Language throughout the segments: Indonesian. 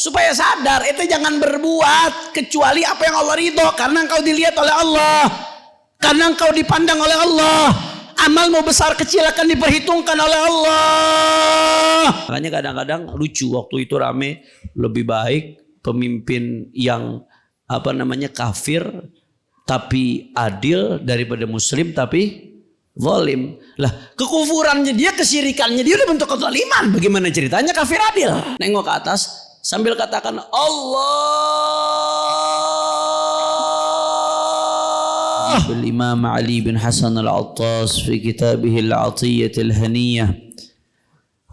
supaya sadar itu jangan berbuat kecuali apa yang Allah ridho, karena engkau dilihat oleh Allah, karena engkau dipandang oleh Allah. Amalmu besar kecil akan diperhitungkan oleh Allah. Makanya kadang-kadang lucu waktu itu rame, lebih baik pemimpin yang kafir tapi adil daripada muslim tapi zalim. Lah, kekufurannya dia, kesyirikannya dia udah bentuk kezaliman. Bagaimana ceritanya kafir adil? Nengok ke atas sambil katakan Allah. Imam Ali bin Hasan al-Attas fi kitabih al-Atiyah al-Haniyah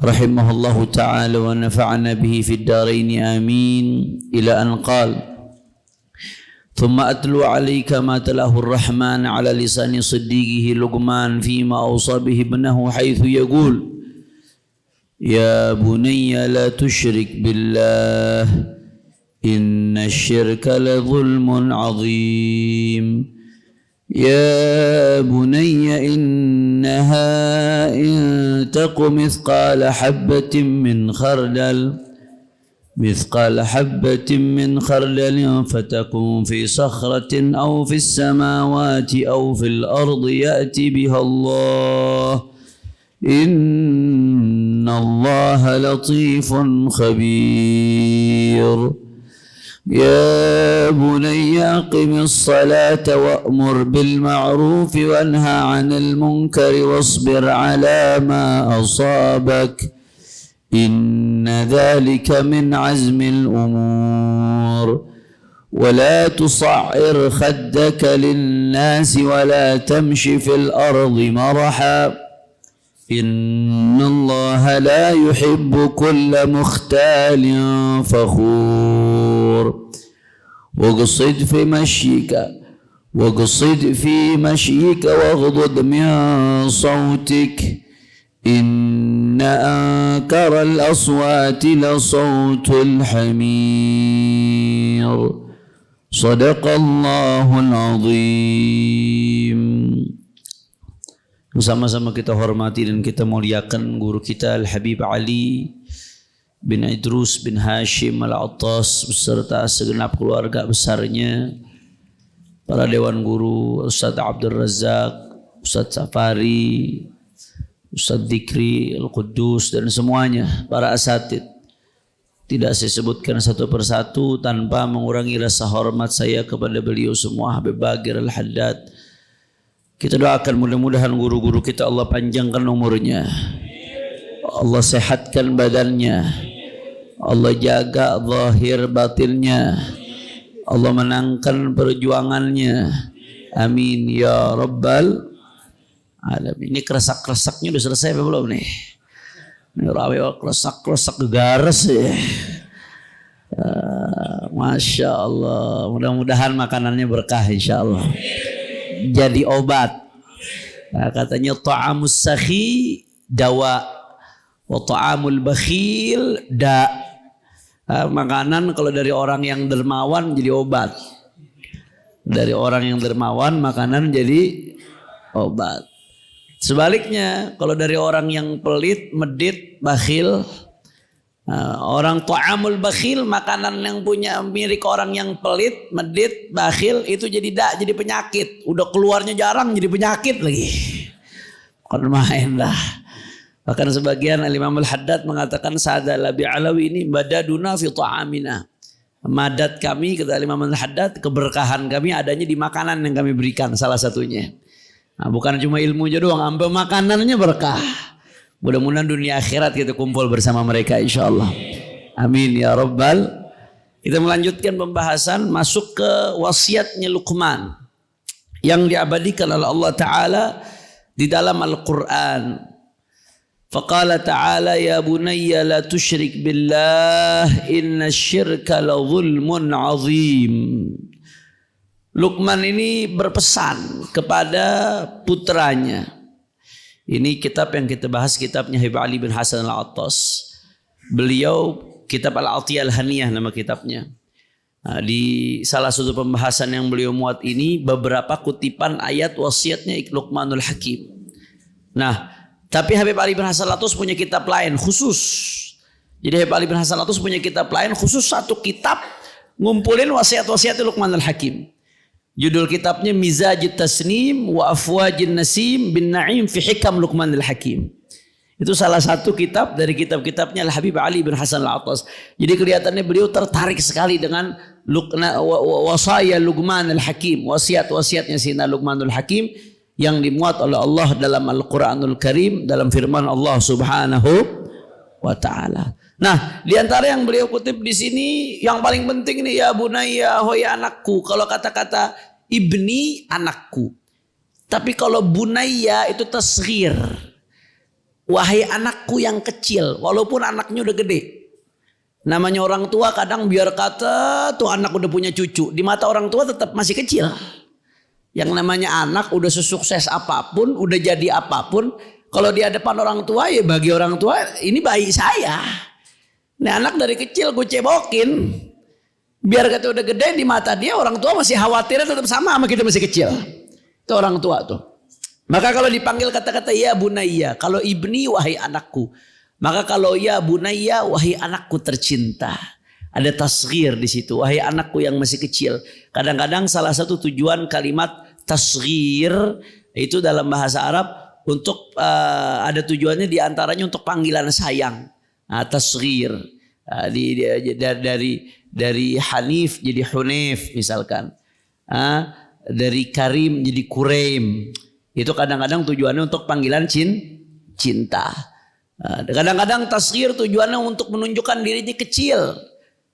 rahimahullahu ta'ala wa nafa'ana bihi fi ad-darain amin ila an qala ثم أتلو عليك ما تلاه الرحمن على لسان صديقه لقمان فيما أوصى به ابنه حيث يقول يا بني لا تشرك بالله إن الشرك لظلم عظيم يا بني إنها إن تق مثقال حبة من خردل فتكون في صخرة أو في السماوات أو في الأرض يأتي بها الله إن الله لطيف خبير يا بني أقم الصلاة وأمر بالمعروف وانهى عن المنكر واصبر على ما أصابك إن ذلك من عزم الأمور ولا تصعر خدك للناس ولا تمش في الأرض مرحا إن الله لا يحب كل مختال فخور واقصد في مشيك واغضض من صوتك إن أنكر الأصوات لصوت الحمير صدق الله العظيم. Sama-sama kita hormati dan kita muliakan guru kita Al-Habib Ali bin Idrus bin Hashim Al-Attas beserta segenap keluarga besarnya, para dewan guru, Ustaz Abdul Razak, Ustaz Safari, Ustaz Dikri, Al-Quddus dan semuanya, para asatid. Tidak saya sebutkan satu persatu tanpa mengurangi rasa hormat saya kepada beliau semua. Habib Bagir Al-Haddad, kita doakan mudah-mudahan guru-guru kita Allah panjangkan umurnya, Allah sehatkan badannya, Allah jaga zahir batinnya, Allah menangkan perjuangannya, amin ya rabbal alamin. Ini keresak-keresaknya udah selesai apa belum nih? Ini rawi keresak-keresak garas ya. Masya Allah, mudah-mudahan makanannya berkah insya Allah, jadi obat. Nah, katanya ta'amus sakhi dawa wa ta'amul bakhil da. Makanan kalau dari orang yang dermawan jadi obat, dari orang yang dermawan makanan jadi obat. Sebaliknya kalau dari orang yang pelit, medit, bakhil, orang ta'amul bakhil, makanan yang punya milik orang yang pelit, medit, bakhil, itu jadi jadi penyakit. Udah keluarnya jarang jadi penyakit lagi. Bukan main lah. Bahkan sebagian Imam Al-Haddad mengatakan sadala bi'alawi ini badaduna fi ta'amina. Madat kami, kata Imam Al-Haddad, keberkahan kami adanya di makanan yang kami berikan salah satunya. Nah, bukan cuma ilmunya doang, sampai makanannya berkah. Mudah-mudahan dunia akhirat kita kumpul bersama mereka insyaallah. Amin ya rabbal. Kita melanjutkan pembahasan, masuk ke wasiatnya Luqman yang diabadikan oleh Allah Ta'ala di dalam Al-Quran. Faqala ta'ala ya bunayya la tusyrik billah inna syirka la zulmun azim. Luqman ini berpesan kepada putranya. Ini kitab yang kita bahas, kitabnya Habib Ali bin Hasan Al-Attas. Beliau kitab Al-Atiyah Al-Haniyah nama kitabnya. Nah, di salah satu pembahasan yang beliau muat ini beberapa kutipan ayat wasiatnya Luqmanul Hakim. Nah, tapi Habib Ali bin Hasan Al-Attas punya kitab lain khusus Jadi Habib Ali bin Hasan Al-Attas punya kitab lain khusus satu kitab ngumpulin wasiat-wasiat Luqmanul Hakim. Judul kitabnya Mizajut Tasnim wa Afwajin Nasim bin Na'im fi Hikam Luqmanul Hakim. Itu salah satu kitab dari kitab-kitabnya Al-Habib Ali bin Hasan Al-Attas. Jadi kelihatannya beliau tertarik sekali dengan wasaya Luqman Al-Hakim, wasiat-wasiatnya Sayyidina Luqmanul Hakim yang dimuat oleh Allah dalam Al-Qur'anul Karim, dalam firman Allah Subhanahu wa taala. Nah, di antara yang beliau kutip di sini yang paling penting nih, ya bunayya, hoy anakku. Kalau kata-kata ibni, anakku. Tapi kalau bunayya itu tasghir. Wahai anakku yang kecil, walaupun anaknya udah gede. Namanya orang tua kadang biar kata tuh anak udah punya cucu, di mata orang tua tetap masih kecil. Yang namanya anak udah sesukses apapun, udah jadi apapun, kalau di hadapan orang tua ya bagi orang tua ini bayi saya. Nih anak dari kecil gue cebokin. Biar kata udah gede di mata dia orang tua masih khawatirnya tetap sama kita masih kecil. Itu orang tua tuh. Maka kalau dipanggil kata-kata ya bunayya, kalau ibni wahai anakku. Maka kalau ya bunayya wahai anakku tercinta. Ada tasghir di situ, wahai anakku yang masih kecil. Kadang-kadang salah satu tujuan kalimat tasghir itu dalam bahasa Arab untuk ada tujuannya diantaranya untuk panggilan sayang. Tasghir dari Hanif jadi Hunif misalkan. Dari Karim jadi Kureim. Itu kadang-kadang tujuannya untuk panggilan cinta. Kadang-kadang tasghir tujuannya untuk menunjukkan dirinya kecil.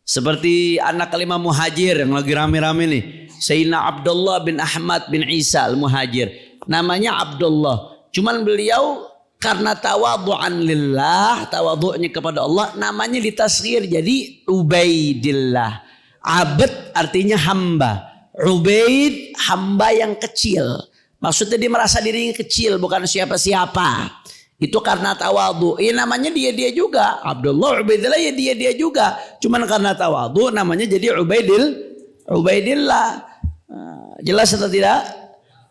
Seperti anak kelima Muhajir yang lagi rame-rame nih. Sayyidina Abdullah bin Ahmad bin Isa al-Muhajir. Namanya Abdullah. Cuman beliau karena tawadhu'an lillah, tawadhu'nya kepada Allah, namanya ditasghir jadi Ubaidillah. Abd artinya hamba. Ubaid hamba yang kecil. Maksudnya dia merasa dirinya kecil, bukan siapa-siapa. Itu karena tawadhu. Namanya dia juga. Abdullah Ubaidillah ya dia juga. Cuman karena tawadhu namanya jadi Ubaidillah. Jelas atau tidak?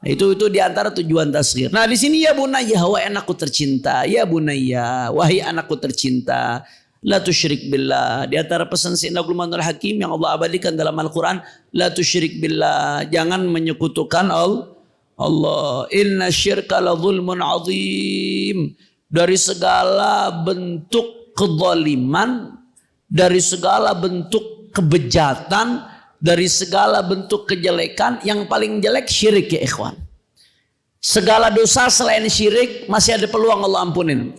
Itu diantara tujuan tasghir. Nah di sini ya bunayya, wahai anakku tercinta. Ya bunayya, wahai anakku tercinta. La tusyrik billah. Di antara pesan Sayyidina Luqmanul Hakim yang Allah abadikan dalam Al-Quran. La tusyrik billah. Jangan menyekutukan Allah. Inna syirka la zulmun azim. Dari segala bentuk kezaliman, dari segala bentuk kebejatan, dari segala bentuk kejelekan, yang paling jelek syirik ya ikhwan. Segala dosa selain syirik masih ada peluang Allah ampunin.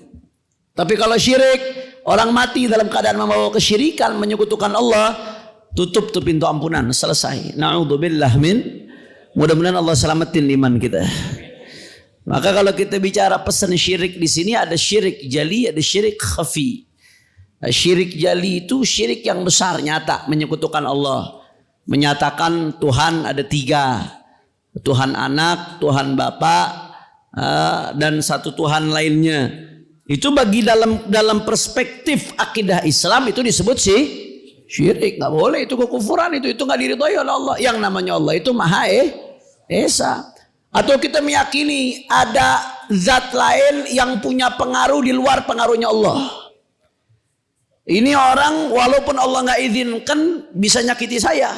Tapi kalau syirik, orang mati dalam keadaan membawa kesyirikan, menyekutukan Allah, tutup tuh pintu ampunan, selesai. Na'udzubillah min. Mudah-mudahan Allah selamatin iman kita. Maka kalau kita bicara pesan syirik di sini ada syirik jali, ada syirik khafi. Syirik jali itu syirik yang besar, nyata, menyekutukan Allah. Menyatakan Tuhan ada 3. Tuhan anak, Tuhan Bapa, dan satu Tuhan lainnya. Itu bagi dalam perspektif akidah Islam itu disebut syirik. Nggak boleh, itu kekufuran, itu nggak diridhoi oleh Allah. Yang namanya Allah itu Maha Esa. Atau kita meyakini ada zat lain yang punya pengaruh di luar pengaruhnya Allah. Ini orang walaupun Allah nggak izinkan bisa nyakiti saya.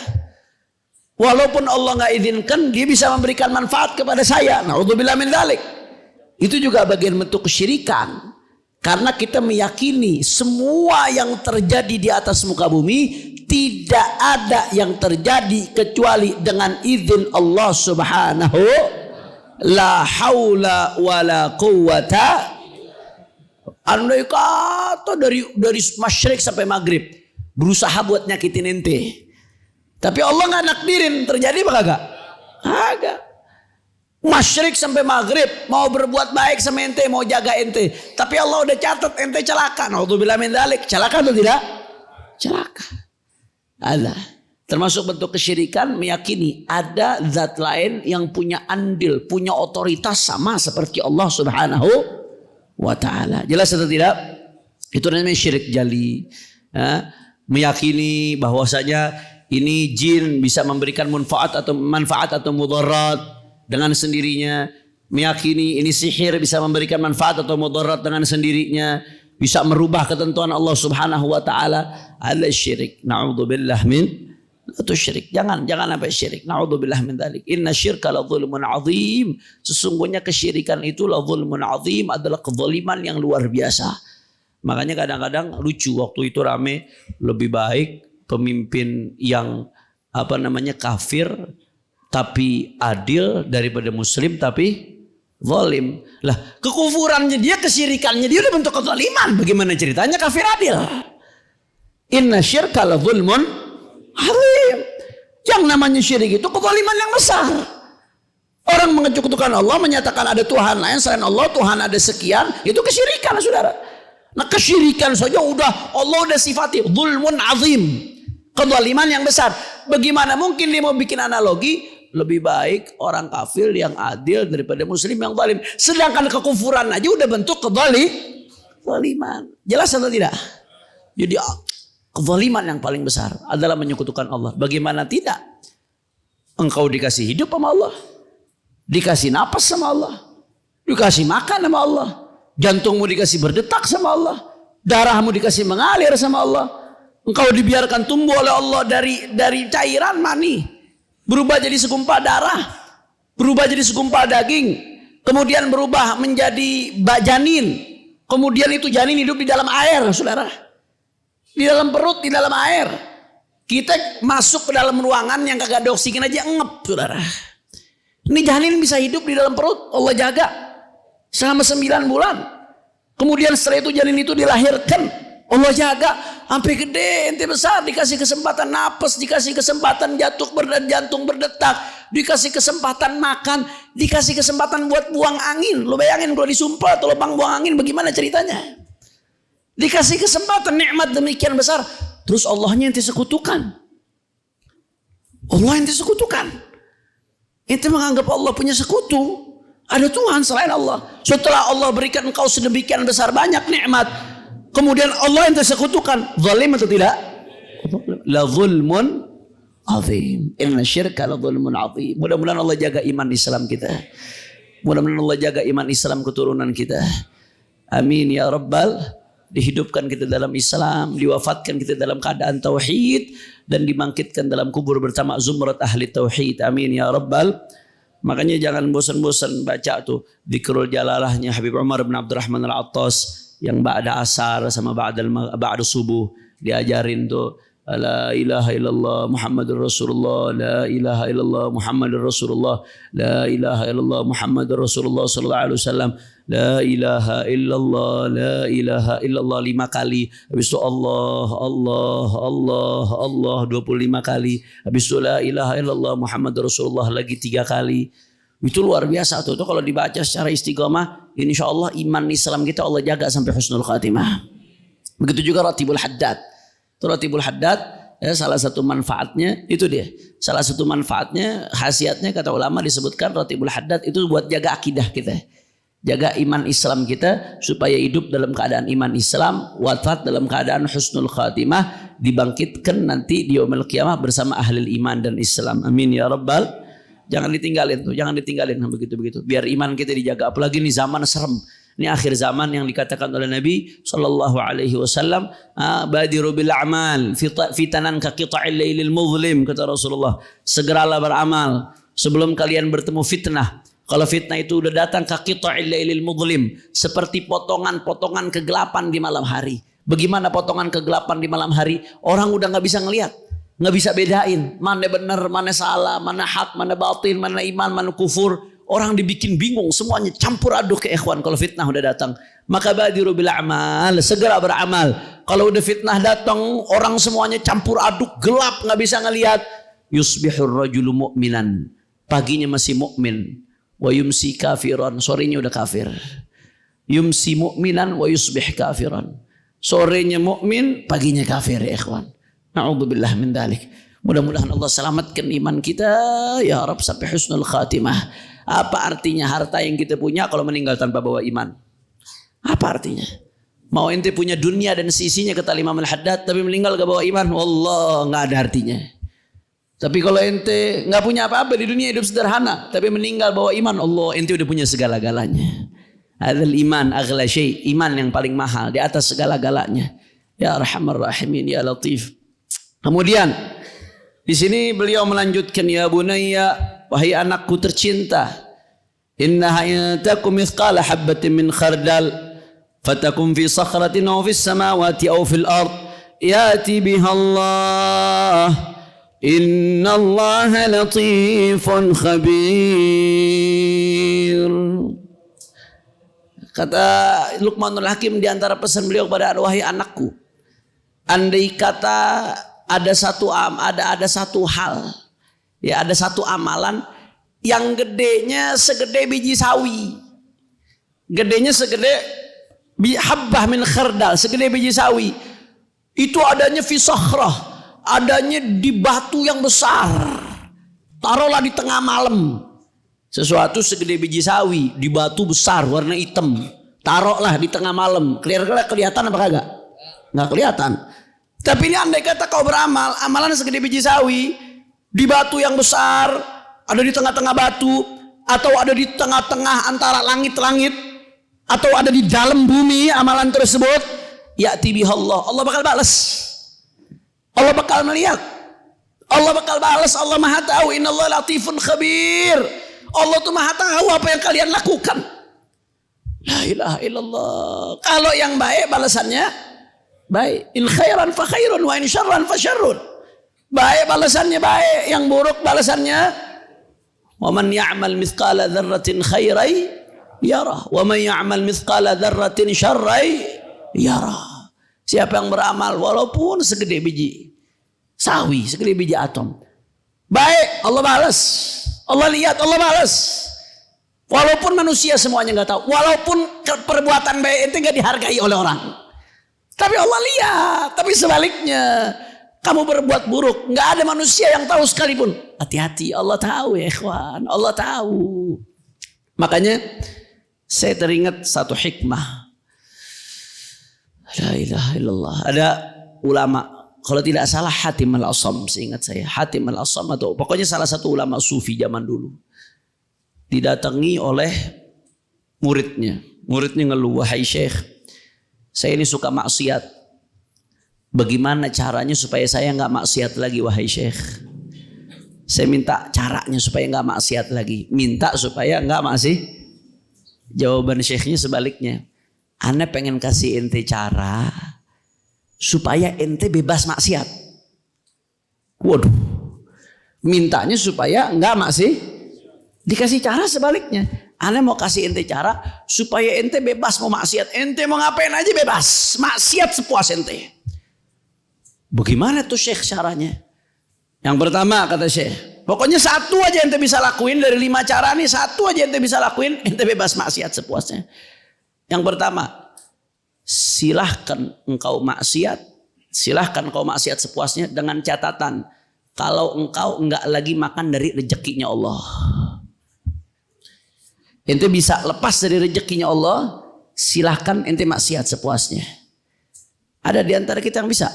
Walaupun Allah nggak izinkan dia bisa memberikan manfaat kepada saya. Na'udzubillah min dzalik. Itu juga bagian bentuk kesyirikan. Karena kita meyakini semua yang terjadi di atas muka bumi tidak ada yang terjadi kecuali dengan izin Allah Subhanahu. La haula wala quwwata. Andai kata dari masyrik sampai maghrib berusaha buat nyakitin ente, tapi Allah nggak nakdirin, terjadi apa kagak? Kagak. Masyrik sampai maghrib mau berbuat baik sama ente, mau jaga ente, tapi Allah udah catat ente celaka. Naudzubillah min dzalik. Celaka atau tidak? Celaka. Ada. Termasuk bentuk kesyirikan meyakini ada zat lain yang punya andil, punya otoritas sama seperti Allah Subhanahu wa ta'ala. Jelas atau tidak? Itu namanya syirik jali. Meyakini bahwasanya ini jin bisa memberikan manfaat atau mudarat dengan sendirinya. Meyakini ini sihir bisa memberikan manfaat atau mudarat dengan sendirinya. bisa merubah ketentuan Allah Subhanahu wa taala, ala syirik. Na'udzubillah min la tusyrik. Jangan sampai syirik. Na'udzubillah min dzalik. Inna syirka la dzulmun azim. Sesungguhnya kesyirikan itu la dzulmun azim, adalah kezaliman yang luar biasa. Makanya kadang-kadang lucu waktu itu rame, lebih baik pemimpin yang kafir tapi adil daripada muslim tapi zalim. Lah, kekufurannya dia, kesyirikannya dia udah bentuk kezaliman. Bagaimana ceritanya kafir adil? Inna syirka la dzulmun azim. Yang namanya syirik itu kezaliman yang besar. Orang mengecukutukan Allah, menyatakan ada Tuhan lain selain Allah, Tuhan ada sekian, itu kesyirikan, saudara. Nah, kesyirikan saja Allah udah sifati dzulmun azim, kezaliman yang besar. Bagaimana mungkin dia mau bikin analogi? Lebih baik orang kafir yang adil daripada muslim yang zalim. Sedangkan kekufuran aja udah bentuk kezaliman. Jelas atau tidak? Jadi kezaliman yang paling besar adalah menyekutukan Allah. Bagaimana tidak? Engkau dikasih hidup sama Allah, dikasih napas sama Allah, dikasih makan sama Allah, jantungmu dikasih berdetak sama Allah, darahmu dikasih mengalir sama Allah. Engkau dibiarkan tumbuh oleh Allah dari cairan mani, berubah jadi segumpal darah, berubah jadi segumpal daging, kemudian berubah menjadi janin, kemudian itu janin hidup di dalam air, saudara, di dalam perut, di dalam air. Kita masuk ke dalam ruangan yang kagak ada oksigen aja ngep, saudara. Ini janin bisa hidup di dalam perut, Allah jaga selama 9 bulan. Kemudian setelah itu janin itu dilahirkan, Allah jaga sampai gede, ente besar, dikasih kesempatan napas, dikasih kesempatan jantung berdetak, dikasih kesempatan makan, dikasih kesempatan buat buang angin. Lo bayangin kalau disumpah atau lubang buang angin, bagaimana ceritanya? Dikasih kesempatan, nikmat demikian besar, terus Allahnya ente sekutukan. Allah ente sekutukan. Ente menganggap Allah punya sekutu. Ada Tuhan selain Allah. Setelah Allah berikan engkau sedemikian besar banyak nikmat, kemudian Allah yang tersekutukan, zalim atau tidak? La zulmun azim. Inna syirka la zulmun azim. Mudah-mudahan Allah jaga iman Islam kita. Mudah-mudahan Allah jaga iman Islam keturunan kita. Amin ya rabbal. Dihidupkan kita dalam Islam, diwafatkan kita dalam keadaan tauhid, dan dibangkitkan dalam kubur bersama zumrat ahli tauhid. Amin ya rabbal. Makanya jangan bosan-bosan baca tuh dzikrul jalalahnya Habib Umar bin Abdurrahman Al-Attas yang ba'da asar sama ba'da subuh, diajarin tuh la ilaha illallah Muhammadur Rasulullah, la ilaha illallah Muhammadur Rasulullah, la ilaha illallah Muhammadur Rasulullah sallallahu alaihi wasallam, la ilaha illallah, la ilaha illallah 5 kali. Habis itu Allah Allah Allah Allah 25 kali. Habis itu la ilaha illallah Muhammadur Rasulullah lagi 3 kali. Itu luar biasa tuh. Itu kalau dibaca secara istiqamah, insya Allah iman Islam kita Allah jaga sampai husnul khatimah. Begitu juga Ratibul Haddad. Itu Ratibul Haddad, ya, salah satu manfaatnya itu dia. Salah satu manfaatnya, khasiatnya kata ulama disebutkan Ratibul Haddad itu buat jaga akidah kita. Jaga iman Islam kita supaya hidup dalam keadaan iman Islam, wafat dalam keadaan husnul khatimah, dibangkitkan nanti di yaumil qiyamah bersama ahli iman dan Islam. Amin ya rabbal. Jangan ditinggalin tuh, jangan ditinggalin begitu-begitu. Biar iman kita dijaga. Apalagi ini zaman serem. Ini akhir zaman yang dikatakan oleh Nabi sallallahu alaihi wasallam, badiru bil a'mal fitanan ka qita'il lailil muzlim, kata Rasulullah. Segeralah beramal sebelum kalian bertemu fitnah. Kalau fitnah itu udah datang ka qita'il lailil muzlim, seperti potongan-potongan kegelapan di malam hari. Bagaimana potongan kegelapan di malam hari? Orang udah enggak bisa ngelihat. Nggak bisa bedain mana benar, mana salah, mana hak, mana batin, mana iman, mana kufur. Orang dibikin bingung, semuanya campur aduk ke ikhwan kalau fitnah udah datang. Maka badiru bil a'mal, segera beramal. Kalau udah fitnah datang, orang semuanya campur aduk, gelap, nggak bisa ngelihat. Yusbihur rajulu mu'minan, paginya masih mukmin, wa yumsi kafiran, sorenya udah kafir. Yumsi mu'minan wa yusbih kafiran, sorenya mukmin, paginya kafir ya ikhwan. Na'udzubillah min dzalik. Mudah-mudahan Allah selamatkan iman kita ya Rabb sampai husnul khatimah. Apa artinya harta yang kita punya kalau meninggal tanpa bawa iman? Apa artinya? Mau ente punya dunia dan sisinya kata Imam Al-Haddad tapi meninggal gak bawa iman, wallah nggak ada artinya. Tapi kalau ente nggak punya apa-apa di dunia, hidup sederhana tapi meninggal bawa iman, Allah ente udah punya segala-galanya. Adzal iman aghla syai, iman yang paling mahal di atas segala-galanya. Ya Arhamar Rahimin, ya Latif. Kemudian di sini beliau melanjutkan, ya bunayya, wahai anakku tercinta, innaha in takum mithqala habatin min khardal fatakum fi sakhratin aw fis samawati aw fil ard yati biha Allah innallaha latifun khabir. Kata Luqmanul Hakim di antara pesan beliau kepada wahai anakku, andai kata ada satu hal, ya ada satu amalan yang gedenya segede biji sawi, gedenya segede habbah min khardal, segede biji sawi, itu adanya fi sakhrah, adanya di batu yang besar, taruhlah di tengah malam, sesuatu segede biji sawi di batu besar warna hitam, taruhlah di tengah malam, kelihatan apa kagak? Nggak kelihatan. Tapi ini andai kata kau beramal, amalan segede biji sawi di batu yang besar, ada di tengah-tengah batu, atau ada di tengah-tengah antara langit-langit, atau ada di dalam bumi amalan tersebut, ya'ti bihallah, Allah bakal balas, Allah bakal melihat, Allah bakal balas, Allah maha tahu, innallaha latifun khabir, Allah tuh maha tahu apa yang kalian lakukan. La ilaha illallah. Kalau yang baik balasannya baik, in khairan fa khairun wa in syarran fa syarrun. Baik balasannya baik, yang buruk balasannya wa man ya'mal mithqala dzarratin khairai yarah wa man ya'mal mithqala dzarratin syarrai yarah. Siapa yang beramal walaupun segede biji sawi, segede biji atom, baik Allah balas, Allah lihat, Allah balas. Walaupun manusia semuanya nggak tahu, walaupun perbuatan baik itu nggak dihargai oleh orang, tapi Allah lihat. Tapi sebaliknya, kamu berbuat buruk, nggak ada manusia yang tahu sekalipun. Hati-hati, Allah tahu ya ikhwan, Allah tahu. Makanya saya teringat satu hikmah. La ilaha illallah. Ada ulama, kalau tidak salah Hatim al-Asam, seingat saya Hatim al-Asam, atau pokoknya salah satu ulama sufi zaman dulu, didatangi oleh muridnya. Muridnya ngeluh, wahai syekh, saya ini suka maksiat. Bagaimana caranya supaya saya nggak maksiat lagi wahai syekh? Saya minta caranya supaya nggak maksiat lagi. Minta supaya nggak maksiat. Jawaban syekhnya sebaliknya. Ana pengen kasih ente cara supaya ente bebas maksiat. Waduh. Mintanya supaya nggak maksiat. Dikasih cara sebaliknya. Ana mau kasih ente cara supaya ente bebas mau maksiat. Ente mau ngapain aja bebas. Maksiat sepuas ente. Bagaimana tuh syekh caranya? Yang pertama kata syekh, pokoknya satu aja ente bisa lakuin dari 5 cara nih. Satu aja ente bisa lakuin, ente bebas maksiat sepuasnya. Yang pertama, silahkan engkau maksiat. Silahkan engkau maksiat sepuasnya dengan catatan, kalau engkau enggak lagi makan dari rezekinya Allah. Ente bisa lepas dari rezekinya Allah, silahkan ente maksiat sepuasnya. Ada di antara kita yang bisa.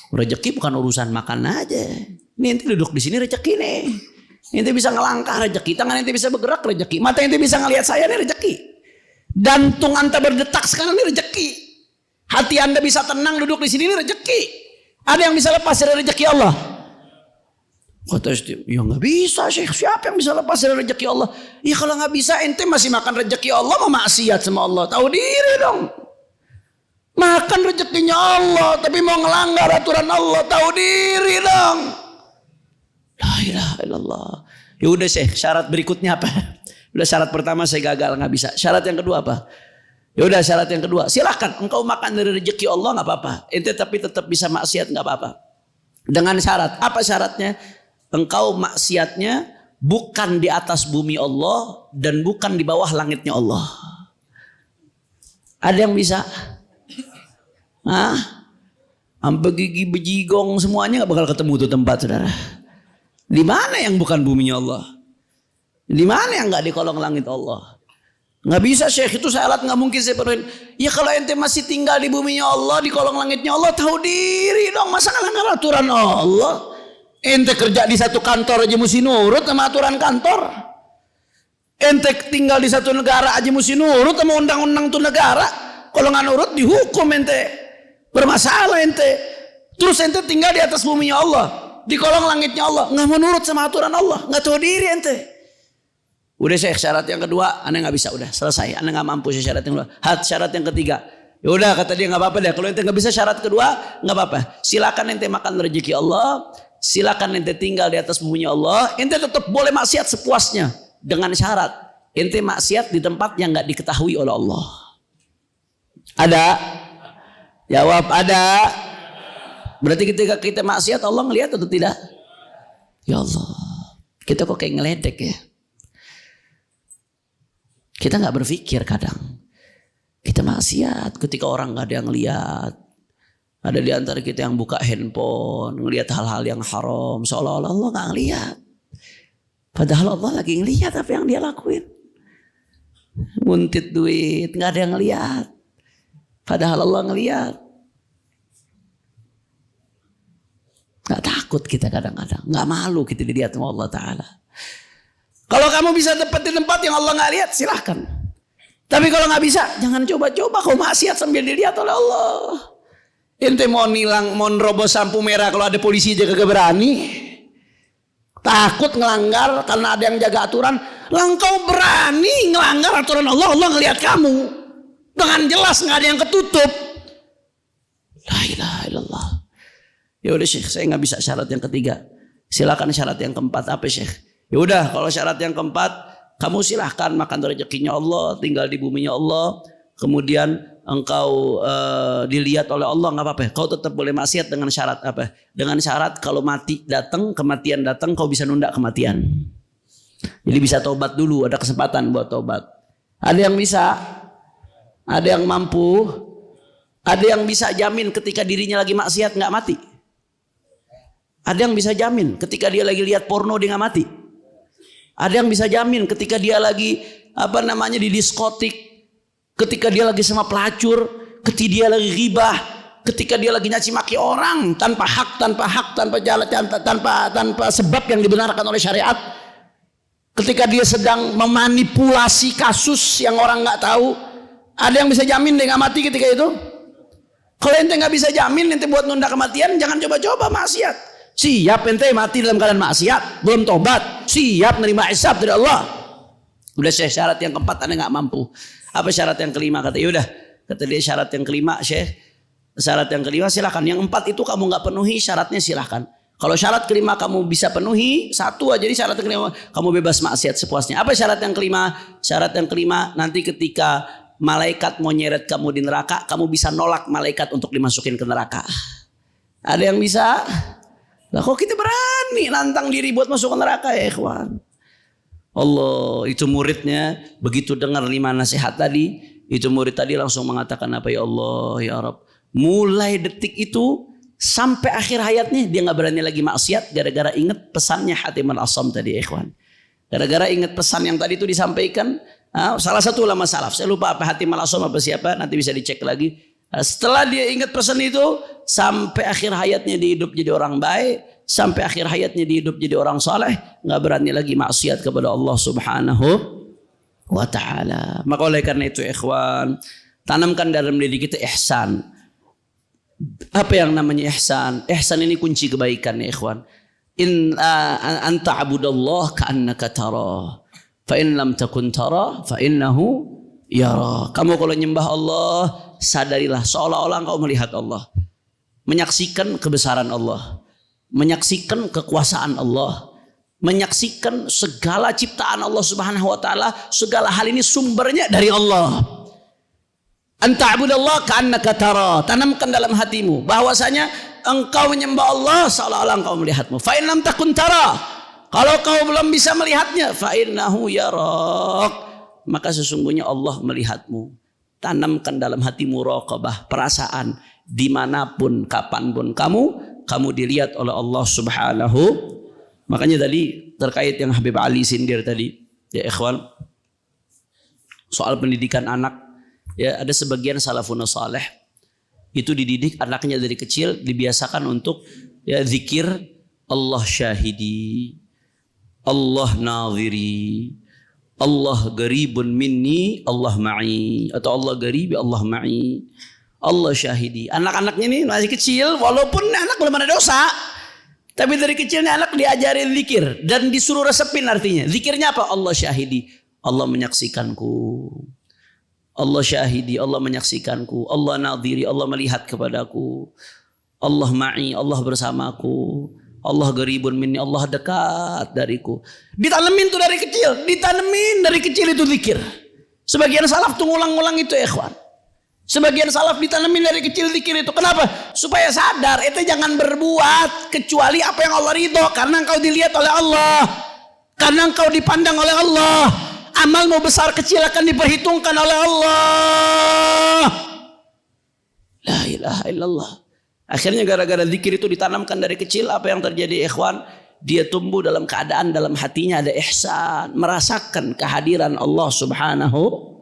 Rezeki bukan urusan makan aja. Ini ente duduk di sini rezeki nih. Ente bisa ngelangkah rezeki, tangan ente bisa bergerak rezeki, mata ente bisa ngelihat saya nih rezeki. Jantung anda berdetak sekarang ini rezeki. Hati anda bisa tenang duduk di sini ini rezeki. Ada yang bisa lepas dari rezeki Allah? Kata istri, ya nggak bisa Syekh. Siapa yang bisa lepas dari rezeki Allah? Ya kalau nggak bisa, ente masih makan rezeki Allah, mau maksiat sama Allah. Tahu diri dong. Makan rezekinya Allah, tapi mau ngelanggar aturan Allah, tahu diri dong. La ilaha illallah. Ya udah Syekh, syarat berikutnya apa? Udah syarat pertama saya gagal, nggak bisa. Syarat yang kedua apa? Ya udah syarat yang kedua, silahkan engkau makan dari rezeki Allah nggak apa-apa. Ente tapi tetap bisa maksiat nggak apa-apa. Dengan syarat, apa syaratnya? Engkau maksiatnya bukan di atas bumi Allah dan bukan di bawah langitnya Allah. Ada yang bisa? Sampai gigi bejigong semuanya nggak bakal ketemu tuh tempat, saudara. Di mana yang bukan buminya Allah? Di mana yang nggak di kolong langit Allah? Nggak bisa Syekh, itu syarat nggak mungkin saya penuhin. Ya kalau ente masih tinggal di buminya Allah, di kolong langitnya Allah, tahu diri dong. Masa ngelanggar aturan Allah? Ente kerja di satu kantor aja mesti nurut sama aturan kantor. Ente tinggal di satu negara aja mesti nurut sama undang-undang tuh negara. Kalau nggak nurut dihukum ente, bermasalah ente. Terus ente tinggal di atas buminya Allah, di kolong langitnya Allah, nggak mau nurut sama aturan Allah, nggak tahu diri ente. Udah Syekh, syarat yang kedua, anda nggak bisa, udah selesai, anda nggak mampu syarat yang kedua. Syarat yang ketiga, ya udah kata dia nggak apa-apa deh. Kalau ente nggak bisa syarat kedua, nggak apa-apa. Silakan ente makan rezeki Allah, silakan ente tinggal di atas buminya Allah. Ente tetap boleh maksiat sepuasnya dengan syarat ente maksiat di tempat yang nggak diketahui oleh Allah. Ada? Jawab ada. Berarti ketika kita maksiat Allah ngelihat atau tidak? Ya Allah, kita kok kayak ngeledek ya. Kita nggak berpikir kadang. Kita maksiat ketika orang nggak ada yang lihat. Ada di antara kita yang buka handphone, ngelihat hal-hal yang haram, seolah-olah Allah nggak ngelihat. Padahal Allah lagi ngelihat apa yang dia lakuin. Nguntit duit, nggak ada yang ngelihat. Padahal Allah ngelihat. Nggak takut kita kadang-kadang, nggak malu kita dilihat sama Allah Taala. Kalau kamu bisa dapat di tempat yang Allah nggak lihat, silahkan. Tapi kalau nggak bisa, jangan coba-coba kau maksiat sambil dilihat oleh Allah. Ente mau nilang, mau nerobos lampu merah kalau ada polisi aja kagak berani. Takut ngelanggar karena ada yang jaga aturan. Langkau berani ngelanggar aturan Allah, Allah ngelihat kamu dengan jelas, nggak ada yang ketutup. La ilaha illallah. Ya udah Syekh, saya nggak bisa syarat yang ketiga. Silakan syarat yang keempat apa Syekh? Ya udah, kalau syarat yang keempat, kamu silahkan makan rezekinya Allah, tinggal di buminya Allah, kemudian engkau dilihat oleh Allah, nggak apa-apa. Kau tetap boleh maksiat dengan syarat apa? Dengan syarat kalau mati datang, kematian datang, kau bisa nunda kematian. Jadi bisa tobat dulu, ada kesempatan buat tobat. Ada yang bisa, ada yang mampu, ada yang bisa jamin ketika dirinya lagi maksiat nggak mati. Ada yang bisa jamin ketika dia lagi lihat porno dia nggak mati. Ada yang bisa jamin ketika dia lagi di diskotik, ketika dia lagi sama pelacur, ketika dia lagi ghibah, ketika dia lagi nyaci maki orang tanpa hak, tanpa jalan, tanpa sebab yang dibenarkan oleh syariat. Ketika dia sedang memanipulasi kasus yang orang nggak tahu, ada yang bisa jamin dia nggak mati ketika itu? Kalau ente nggak bisa jamin, ente buat nunda kematian, jangan coba-coba maksiat. Siap ente mati dalam keadaan maksiat, belum tobat, siap menerima hisab dari Allah. Udah Syekh, syarat yang keempat anda nggak mampu. Apa syarat yang kelima? Kata yaudah, kata dia syarat yang kelima Syekh, syarat yang kelima silakan. Yang empat itu kamu nggak penuhi syaratnya silakan. Kalau syarat kelima kamu bisa penuhi satu aja, jadi syarat yang kelima kamu bebas maksiat sepuasnya. Apa syarat yang kelima? Syarat yang kelima nanti ketika malaikat mau nyeret kamu di neraka, kamu bisa nolak malaikat untuk dimasukin ke neraka. Ada yang bisa? Lah kok kita berani nantang diri buat masuk ke neraka ya ikhwan. Allah, itu muridnya begitu dengar 5 nasihat tadi, itu murid tadi langsung mengatakan apa, ya Allah ya Rabb. Mulai detik itu sampai akhir hayatnya dia nggak berani lagi maksiat gara-gara ingat pesannya Hatim al-Asam tadi ikhwan. Gara-gara ingat pesan yang tadi itu disampaikan salah satu ulama salaf, saya lupa apa Hatim al-Asam apa siapa, nanti bisa dicek lagi. Setelah dia ingat pesan itu, sampai akhir hayatnya dia hidup jadi orang baik, sampai akhir hayatnya dia hidup jadi orang saleh, nggak berani lagi maksiat kepada Allah Subhanahu wa taala. Maka oleh karena itu ikhwan, tanamkan dalam diri kita ihsan. Apa yang namanya ihsan? Ihsan ini kunci kebaikan ya ikhwan. Anta abudallah ka'annaka tara, fa in lam takun tara fa innahu yara. Kamu kalau nyembah Allah, sadarilah seolah-olah engkau melihat Allah, menyaksikan kebesaran Allah, menyaksikan kekuasaan Allah, menyaksikan segala ciptaan Allah Subhanahu wa taala, segala hal ini sumbernya dari Allah. Anta abudallah ka'annaka tara, tanamkan dalam hatimu bahwasanya engkau menyembah Allah seolah-olah engkau melihatmu. Fa in lam takun tara, kalau kau belum bisa melihatnya, fa innahu yarak, maka sesungguhnya Allah melihatmu. Tanamkan dalam hatimu raqabah, perasaan dimanapun kapanpun kamu dilihat oleh Allah Subhanahu. Makanya tadi terkait yang Habib Ali sindir tadi ya ikhwan, soal pendidikan anak ya, ada sebagian salafun saleh itu dididik anaknya dari kecil, dibiasakan untuk ya zikir Allah syahidi, Allah naziri, Allah garibun minni, Allah ma'i. Atau Allah garibi, Allah ma'i. Allah syahidi. Anak-anaknya ini masih kecil, walaupun anak belum ada dosa, tapi dari kecilnya anak diajarin zikir dan disuruh resepin artinya. Zikirnya apa? Allah syahidi, Allah menyaksikanku. Allah syahidi, Allah menyaksikanku. Allah nadhiri, Allah melihat kepadaku. Allah ma'i, Allah bersamaku. Allah garibun minni, Allah dekat dariku. Ditanemin tuh dari kecil, ditanemin dari kecil itu zikir. Sebagian salaf tuh ngulang-ngulang itu, ikhwan. Sebagian salaf ditanemin dari kecil zikir itu. Kenapa? Supaya sadar itu jangan berbuat kecuali apa yang Allah ridho. Karena engkau dilihat oleh Allah. Karena engkau dipandang oleh Allah. Amalmu besar kecil akan diperhitungkan oleh Allah. La ilaha illallah. Akhirnya gara-gara zikir itu ditanamkan dari kecil, apa yang terjadi, ikhwan? Dia tumbuh dalam keadaan dalam hatinya ada ihsan, merasakan kehadiran Allah Subhanahu.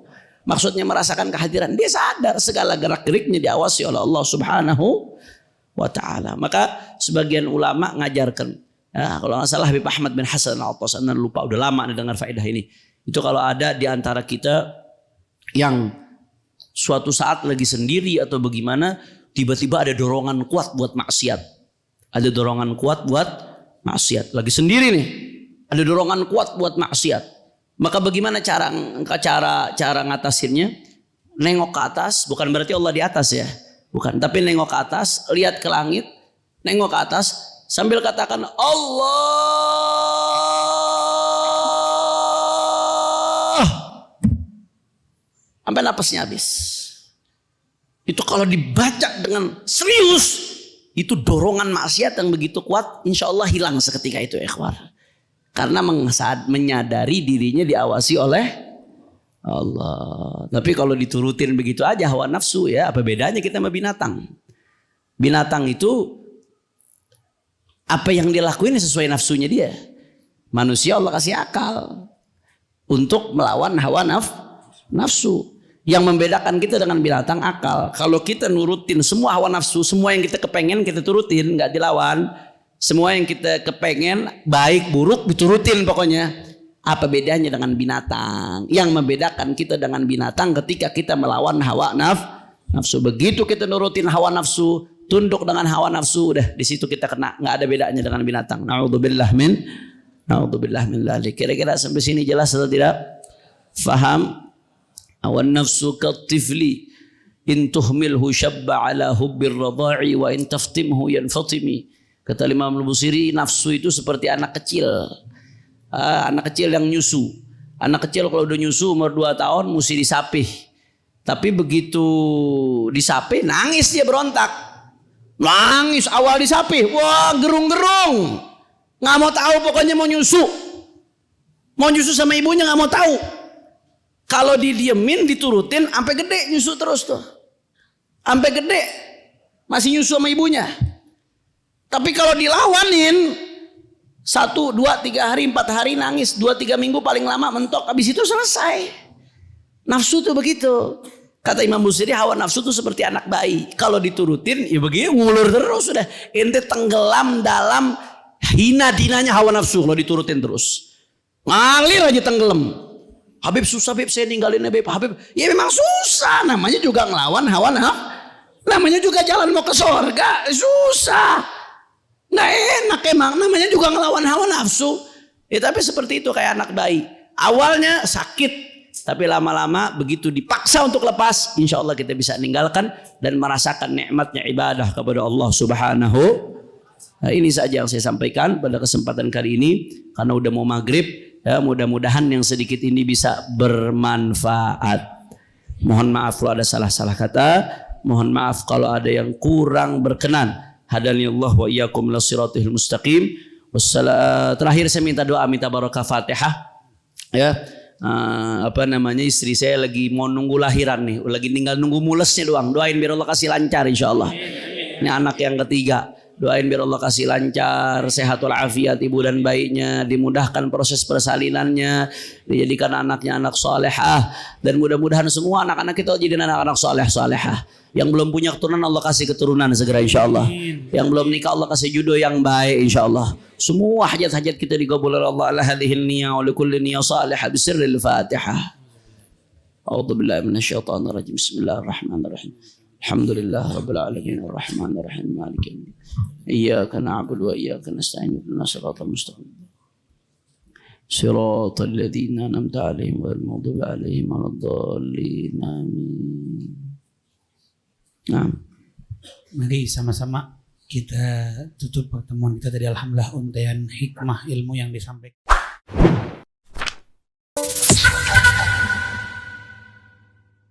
Maksudnya merasakan kehadiran, dia sadar segala gerak-geriknya diawasi oleh Allah Subhanahu wa ta'ala. Maka sebagian ulama ngajarkan, ya, kalau nggak salah Habib Ahmad bin Hasan Al-Attas, anda lupa, udah lama anda dengar faedah ini. Itu kalau ada di antara kita yang suatu saat lagi sendiri atau bagaimana, tiba-tiba ada dorongan kuat buat maksiat. Ada dorongan kuat buat maksiat. Lagi sendiri nih, ada dorongan kuat buat maksiat. Maka bagaimana cara ngatasinnya? Nengok ke atas, bukan berarti Allah di atas ya. Bukan, tapi nengok ke atas, lihat ke langit, nengok ke atas sambil katakan Allah. Sampai napasnya habis. Itu kalau dibaca dengan serius, itu dorongan maksiat yang begitu kuat, insya Allah hilang seketika itu, ikhwan. Karena menyadari dirinya diawasi oleh Allah. Tapi kalau diturutin begitu aja hawa nafsu, ya apa bedanya kita sama binatang? Binatang itu apa yang dia lakuin sesuai nafsunya dia. Manusia Allah kasih akal untuk melawan hawa nafsu. Yang membedakan kita dengan binatang akal. Kalau kita nurutin semua hawa nafsu, semua yang kita kepengen kita turutin, nggak dilawan. Semua yang kita kepengen, baik buruk diturutin pokoknya. Apa bedanya dengan binatang? Yang membedakan kita dengan binatang ketika kita melawan hawa nafsu. Begitu kita nurutin hawa nafsu, tunduk dengan hawa nafsu, udah di situ kita kena. Nggak ada bedanya dengan binatang. Na'udzubillah min dzalik. Kira-kira sampai sini jelas atau tidak? Faham? Awan nafsu katifli in tuhmilhu syabba ala hubbir radha'i wa in taftimhu yanfatimi. Kata Imam Al-Busiri, nafsu itu seperti anak kecil. Anak kecil yang nyusu. Anak kecil kalau udah nyusu umur 2 tahun mesti disapih. Tapi begitu disapih nangis dia, berontak. Nangis awal disapih. Wah, gerung-gerung. Nggak mau tahu, pokoknya mau nyusu. Mau nyusu sama ibunya nggak mau tahu. Kalau didiemin, diturutin, sampai gede nyusu terus tuh. Sampai gede masih nyusu sama ibunya. Tapi kalau dilawanin 1, 2, 3 hari, 4 hari nangis, 2-3 minggu paling lama mentok, habis itu selesai. Nafsu tuh begitu. Kata Imam Busiri, hawa nafsu tuh seperti anak bayi. Kalau diturutin, ya begini ngulur terus sudah. Ente tenggelam dalam hina dinanya hawa nafsu kalau diturutin terus. Ngalir aja tenggelam. Habib susah, Habib saya ninggalin Habib. Ya memang susah, namanya juga ngelawan hawa nafsu. Namanya juga jalan mau ke surga, susah. Nggak enak emang, namanya juga ngelawan hawa nafsu. Ya tapi seperti itu kayak anak bayi. Awalnya sakit, tapi lama-lama begitu dipaksa untuk lepas, insya Allah kita bisa ninggalkan dan merasakan nikmatnya ibadah kepada Allah Subhanahu. Nah, ini saja yang saya sampaikan pada kesempatan kali ini, karena udah mau maghrib. Ya, mudah-mudahan yang sedikit ini bisa bermanfaat. Mohon maaf kalau ada salah-salah kata. Mohon maaf kalau ada yang kurang berkenan. Hadanillah wa iyyakum ila siratil mustaqim. Terakhir saya minta doa, minta barokah Fatihah. Ya, istri saya lagi mau nunggu lahiran nih, lagi tinggal nunggu mulesnya doang. Doain biar Allah kasih lancar insyaallah. Ini anak yang ketiga. Doain biar Allah kasih lancar, sehat walafiat ibu dan bayinya, dimudahkan proses persalinannya, dijadikan anaknya anak salehah, dan mudah-mudahan semua anak-anak kita jadi anak-anak salehah. Yang belum punya keturunan Allah kasih keturunan segera insyaallah. Yang belum nikah Allah kasih jodoh yang baik insyaallah. Semua hajat-hajat kita dikabul oleh Allah. Ala hadhil niyya wa likulli niyya salihah bisirril Fatihah. A'udzu billahi minasyaitonir rajim. Bismillahirrahmanirrahim. Alhamdulillah rabbil alamin arrahmanir rahim maliki yaumiddin. Iyyaka na'budu wa iyyaka nasta'in ihdinas siratal mustaqim. Siratal ladzina an'amta 'alaihim ghairil maghdubi 'alaihim waladdallin. Amin. Nah, mari sama-sama kita tutup pertemuan kita tadi. Alhamdulillah untayan hikmah ilmu yang disampaikan.